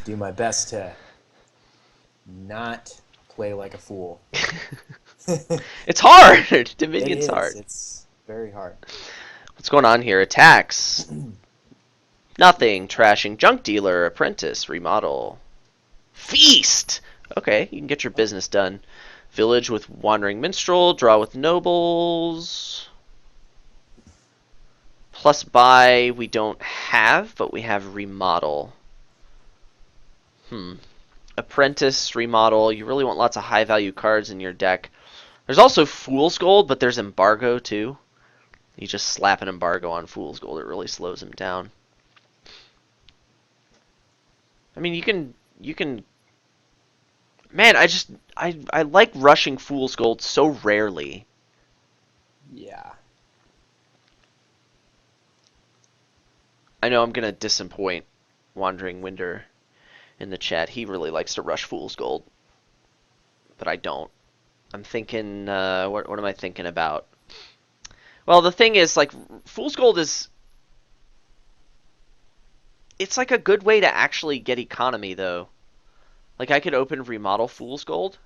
do my best to not play like a fool. It It's hard. Dominion's is. hard. It's very hard. What's going on here? Attacks. Nothing. Trashing. Junk dealer. Apprentice. Remodel. Feast! Okay, you can get your business done. Village with wandering minstrel. Draw with nobles. Plus buy we don't have, but we have remodel. Apprentice, remodel. You really want lots of high value cards in your deck. There's also Fool's Gold, but there's embargo too. You just slap an embargo on Fool's Gold, it really slows him down. I mean, you can. Man, I like rushing Fool's Gold so rarely. Yeah. I know I'm gonna disappoint Wandering Winder in the chat. He really likes to rush Fool's Gold, but I don't. I'm thinking, what am I thinking about? Well, the thing is, like, Fool's Gold is, it's like a good way to actually get economy, though. Like, I could open Remodel Fool's Gold,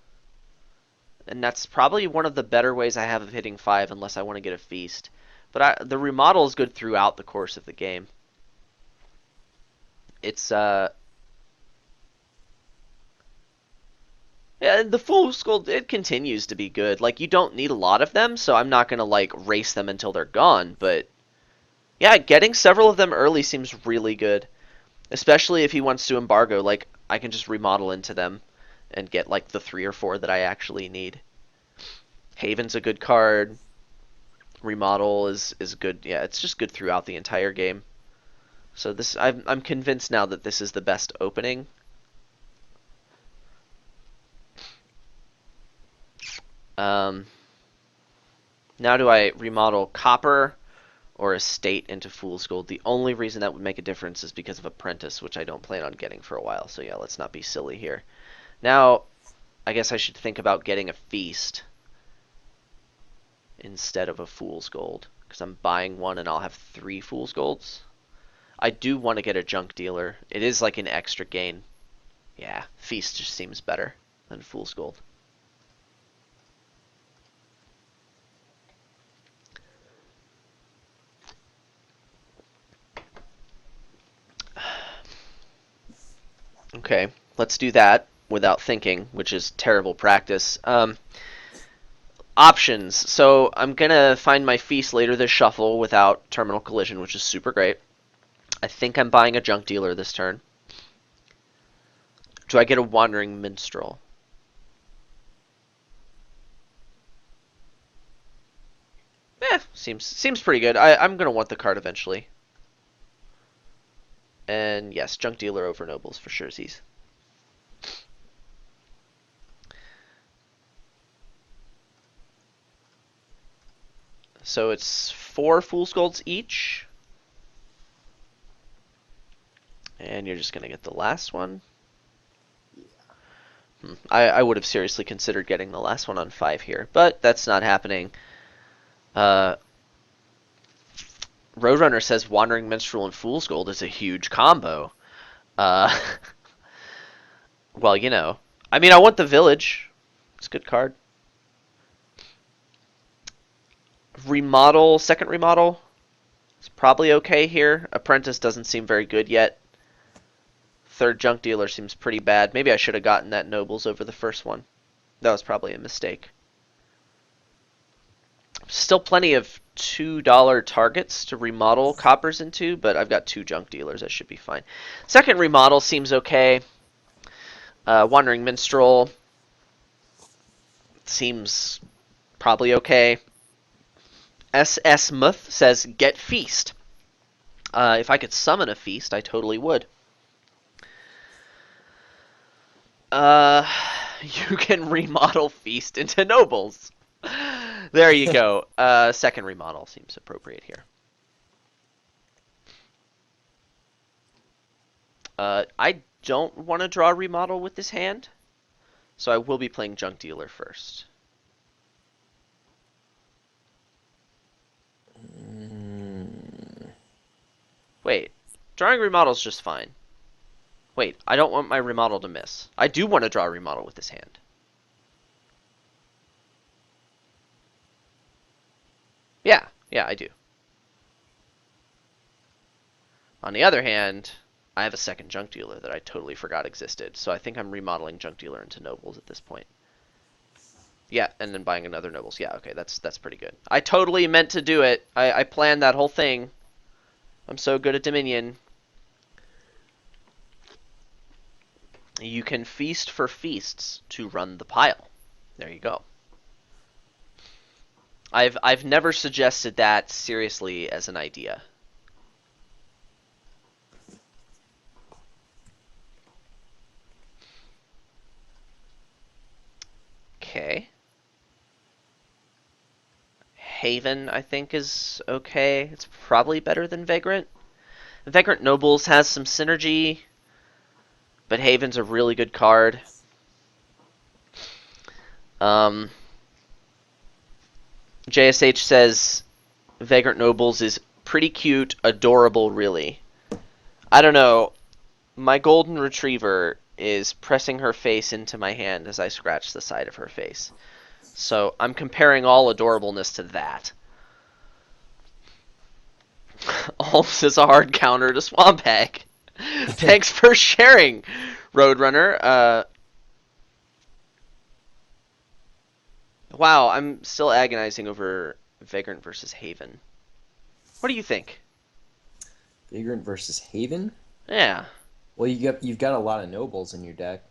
and that's probably one of the better ways I have of hitting 5 unless I want to get a Feast. But the Remodel is good throughout the course of the game. It's, yeah, the Fool's Gold, it continues to be good. Like, you don't need a lot of them, so I'm not going to, like, race them until they're gone. But, yeah, getting several of them early seems really good. Especially if he wants to embargo. Like, I can just remodel into them and get, like, the 3 or 4 that I actually need. Haven's a good card. Remodel is good. Yeah, it's just good throughout the entire game. So this, I'm convinced now that this is the best opening. Um, Now do I remodel Copper or Estate into Fool's Gold? The only reason that would make a difference is because of Apprentice, which I don't plan on getting for a while. So yeah, let's not be silly here. Now, I guess I should think about getting a Feast instead of a Fool's Gold, because I'm buying one and I'll have 3 Fool's Golds. I do want to get a Junk Dealer. It is like an extra gain. Yeah, Feast just seems better than Fool's Gold. Okay, let's do that without thinking, which is terrible practice. Options. So I'm gonna find my Feast later this shuffle without Terminal Collision, which is super great. I think I'm buying a Junk Dealer this turn. Do I get a Wandering Minstrel? Seems pretty good. I'm gonna want the card eventually. And yes, Junk Dealer over Nobles for sure. So it's 4 Fool's Golds each. And you're just gonna get the last one. I would have seriously considered getting the last one on 5 here, but that's not happening. Uh, Roadrunner says Wandering Minstrel and Fool's Gold is a huge combo. Uh, well, you know. I mean, I want the Village. It's a good card. Remodel, second remodel. It's probably okay here. Apprentice doesn't seem very good yet. Third Junk Dealer seems pretty bad. Maybe I should have gotten that Nobles over the first one. That was probably a mistake. Still plenty of $2 targets to remodel coppers into, but I've got 2 Junk Dealers. That should be fine. Second remodel seems okay. Wandering Minstrel seems probably okay. SS Muth says, get Feast. If I could summon a Feast, I totally would. Uh, you can remodel Feast into Nobles. There you go. Second remodel seems appropriate here. I don't want to draw remodel with this hand, so I will be playing Junk Dealer first. Wait, drawing remodel is just fine. Wait, I don't want my remodel to miss. I do want to draw a remodel with this hand. Yeah, yeah, I do. On the other hand, I have a second junk dealer that I totally forgot existed, so I think I'm remodeling junk dealer into nobles at this point. Yeah, and then buying another nobles. Yeah, okay, that's pretty good. I totally meant to do it. I planned that whole thing. I'm so good at Dominion. You can feast for feasts to run the pile. There you go. I've never suggested that seriously as an idea. Okay. Haven, I think, is okay. It's probably better than Vagrant. Vagrant Nobles has some synergy, but Haven's a really good card. Um, JSH says Vagrant Nobles is pretty cute, adorable, really. I don't know. My golden retriever is pressing her face into my hand as I scratch the side of her face. So I'm comparing all adorableness to that. Alms is a hard counter to Swamp Hag. Thanks for sharing, Roadrunner. Wow, I'm still agonizing over Vagrant versus Haven. What do you think? Vagrant versus Haven? Yeah, Well, you've got a lot of nobles in your deck.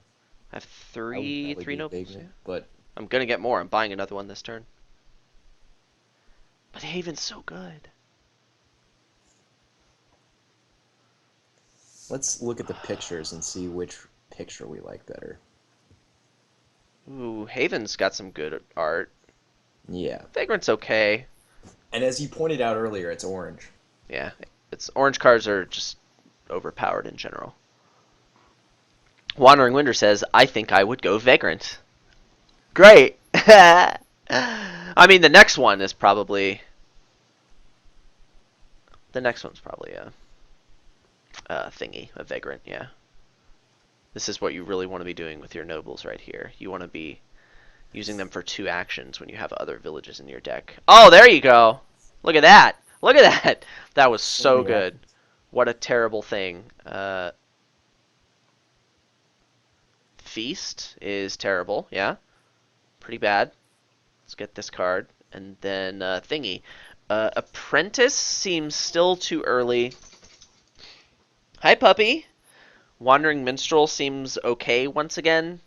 I have I would three probably three do nobles. Yeah. Vagrant, but I'm gonna get more. I'm buying another one this turn. But Haven's so good. let's look at the pictures and see which picture we like better. Ooh, Haven's got some good art. Yeah. Vagrant's okay. And as you pointed out earlier, it's orange. Yeah, it's orange cards are just overpowered in general. Wandering Winder says, I think I would go Vagrant. Great! I mean, the next one is probably... The next one's probably a thingy, a Vagrant, yeah. This is what you really want to be doing with your nobles right here. You want to be using them for 2 actions when you have other villages in your deck. Oh, there you go! Look at that! Look at that! That was So so many good. actions. What a terrible thing. Feast is terrible, yeah. Pretty bad. Let's get this card. And then Thingy. Apprentice seems still too early. Hi, puppy. Wandering Minstrel seems okay once again.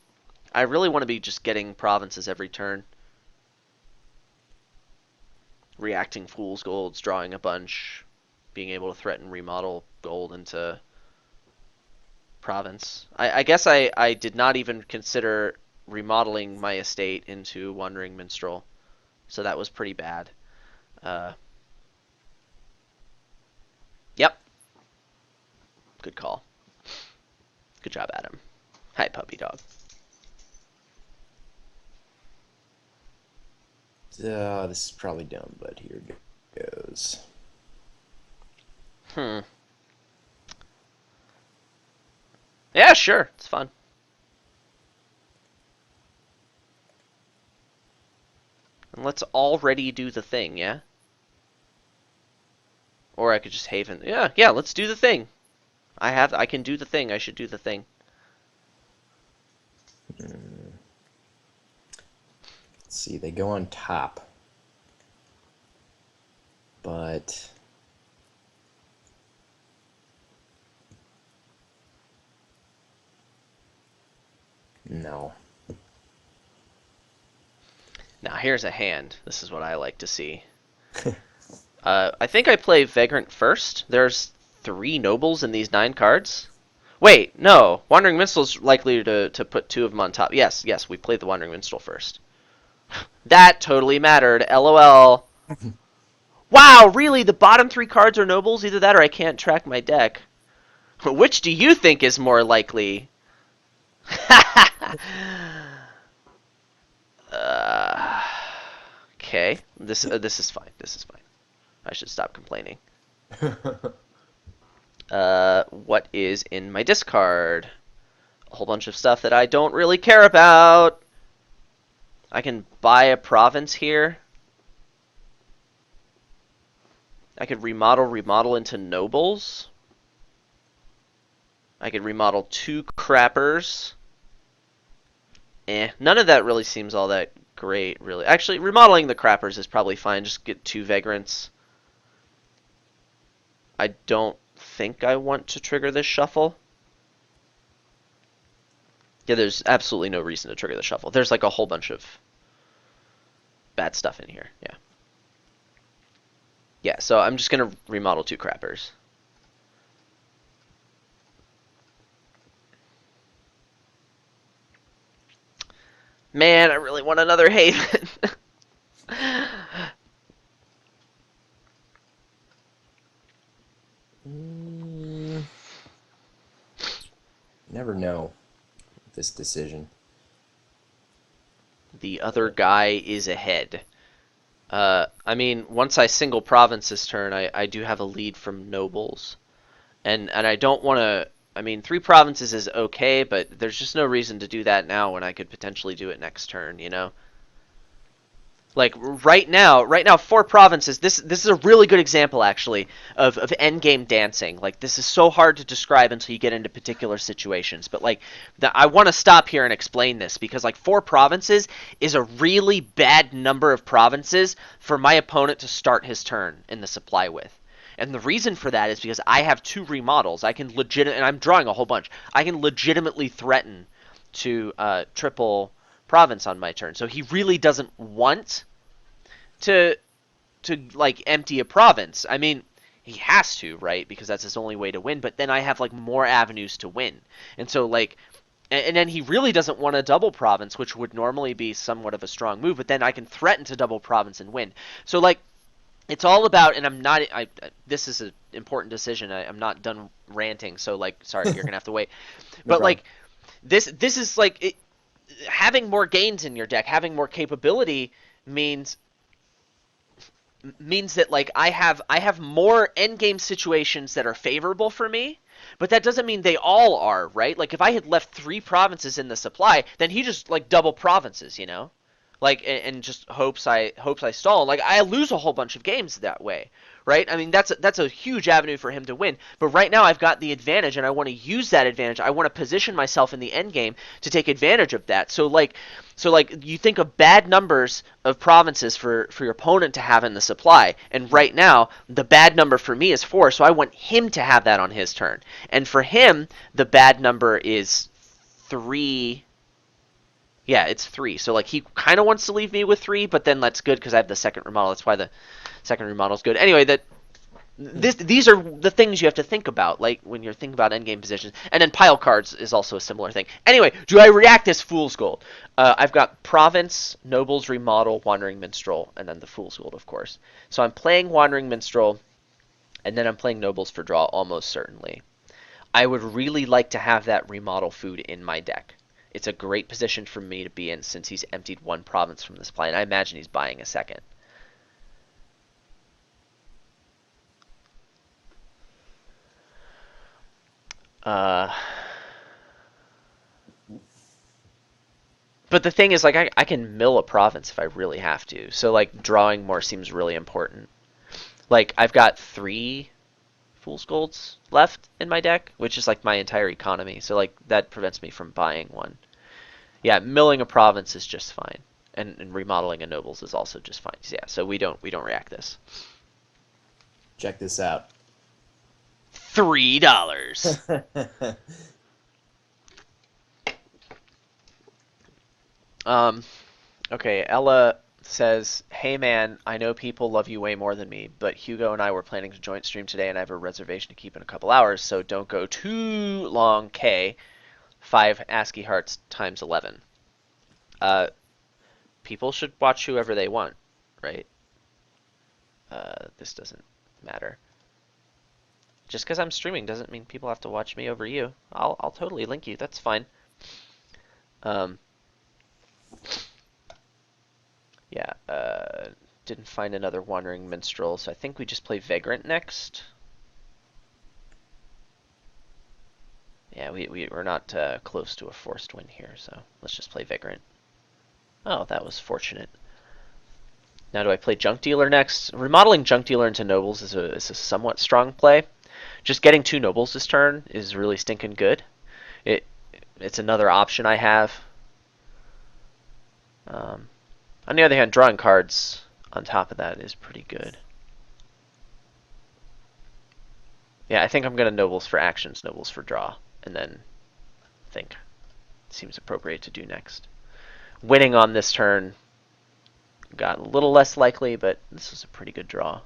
I really want to be just getting provinces every turn. Reacting Fool's Golds, drawing a bunch, being able to threaten remodel gold into province. I guess I did not even consider remodeling my estate into Wandering Minstrel, so that was pretty bad. Uh, yep, good call. Good job, Adam. Hi, puppy dog. This is probably dumb, but here goes. Hmm. Yeah, sure. It's fun. And let's already do the thing, yeah? Or I could just Haven. Yeah, yeah, let's do the thing. I can do the thing. I should do the thing. Let's see, they go on top. But no. Now, here's a hand. This is what I like to see. I think I play Vagrant first. There's 3 nobles in these 9 cards. Wait, no. Wandering Minstrel's likely to put 2 of them on top. Yes, yes, we played the Wandering Minstrel first. That totally mattered. LOL. Wow, really? The bottom 3 cards are nobles? Either that or I can't track my deck. Which do you think is more likely? Okay. This is fine. This is fine. I should stop complaining. What is in my discard? A whole bunch of stuff that I don't really care about. I can buy a province here. I could remodel into nobles. I could remodel 2 crappers. None of that really seems all that great, really. Actually, remodeling the crappers is probably fine. Just get 2 vagrants. I don't think I want to trigger this shuffle. Yeah, there's absolutely no reason to trigger the shuffle. There's like a whole bunch of bad stuff in here. Yeah. Yeah, so I'm just going to remodel 2 crappers. Man, I really want another Haven. Never know with this decision. The other guy is ahead. I mean, once I single province's turn, I do have a lead from nobles. And I don't want to. I mean, 3 provinces is okay, but there's just no reason to do that now when I could potentially do it next turn, you know? Like right now, 4 provinces. This is a really good example actually of endgame dancing. Like this is so hard to describe until you get into particular situations. But like, I want to stop here and explain this because like 4 provinces is a really bad number of provinces for my opponent to start his turn in the supply with. And the reason for that is because I have 2 remodels. I can and I'm drawing a whole bunch. I can legitimately threaten to triple province on my turn. So he really doesn't want to like empty a province. I mean, he has to, right? Because that's his only way to win. But then I have like more avenues to win, and so like, and then he really doesn't want a double province, which would normally be somewhat of a strong move. But then I can threaten to double province and win. So like, it's all about, and I'm not. This is an important decision. I'm not done ranting, so like, sorry, you're gonna have to wait. No But problem. like, this is like having more gains in your deck, having more capability means that like I have more endgame situations that are favorable for me, but that doesn't mean they all are, right? Like if I had left 3 provinces in the supply, then he just like double provinces, you know? Like and just hopes I stall. Like I lose a whole bunch of games that way, right? I mean that's a huge avenue for him to win. But right now I've got the advantage, and I want to use that advantage. I want to position myself in the end game to take advantage of that. So like you think of bad numbers of provinces for your opponent to have in the supply, and right now the bad number for me is 4, so I want him to have that on his turn. And for him, the bad number is 3. Yeah, it's 3. So like he kind of wants to leave me with 3, but then that's good because I have the second remodel. That's why the second remodel is good. Anyway, these are the things you have to think about, like when you're thinking about endgame positions. And then pile cards is also a similar thing. Anyway, do I react as Fool's Gold? I've got Province, Nobles Remodel, Wandering Minstrel, and then the Fool's Gold, of course. So I'm playing Wandering Minstrel, and then I'm playing Nobles for draw almost certainly. I would really like to have that remodel food in my deck. It's a great position for me to be in since he's emptied 1 province from the supply, and I imagine he's buying a second. Uh, but the thing is, like, I can mill a province if I really have to. So, like, drawing more seems really important. Like, I've got 3 Fool's Golds left in my deck, which is, like, my entire economy. So, like, that prevents me from buying one. Yeah, milling a province is just fine. And remodeling a nobles is also just fine. Yeah, so we don't react this. Check this out. $3. Um, okay, Ella says, "Hey man, I know people love you way more than me, but Hugo and I were planning to joint stream today, and I have a reservation to keep in a couple hours, so don't go too long. K, 5 ASCII hearts times 11. Uh, People should watch whoever they want, right? This doesn't matter. Just because I'm streaming doesn't mean people have to watch me over you. I'll totally link you. That's fine. Um, yeah. Didn't find another Wandering Minstrel, so I think we just play Vagrant next. Yeah, we're not close to a forced win here, so let's just play Vagrant. Oh, that was fortunate. Now do I play Junk Dealer next? Remodeling Junk Dealer into Nobles is a somewhat strong play. Just getting 2 Nobles this turn is really stinking good. It It's another option I have. Um, on the other hand, drawing cards on top of that is pretty good. Yeah, I think I'm going to Nobles for actions, Nobles for draw, and then think it seems appropriate to do next. Winning on this turn got a little less likely, but this was a pretty good draw.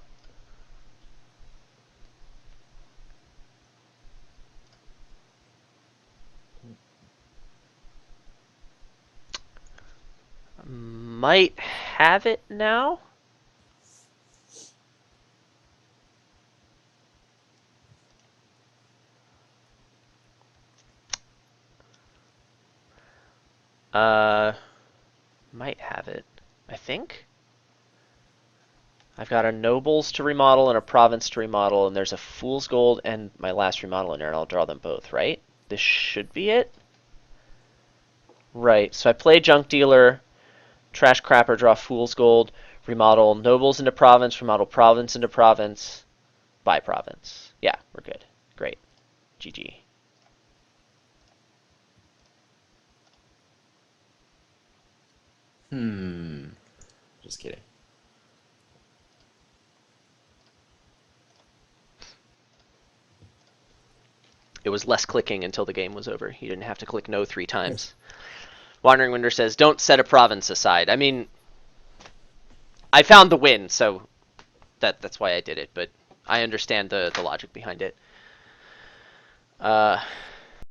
Might have it now. Uh, might have it. I think. I've got a Nobles to remodel and a Province to remodel, and there's a Fool's Gold and my last remodel in there, and I'll draw them both, right? This should be it. Right, so I play Junk Dealer, Trash Crapper, draw Fool's Gold, remodel Nobles into Province, remodel Province into Province, buy Province. Yeah, we're good. Great. GG. Just kidding. It was less clicking until the game was over. You didn't have to click no 3 times. Wandering Winder says, don't set a province aside. I mean, I found the win, so that's why I did it, but I understand the logic behind it.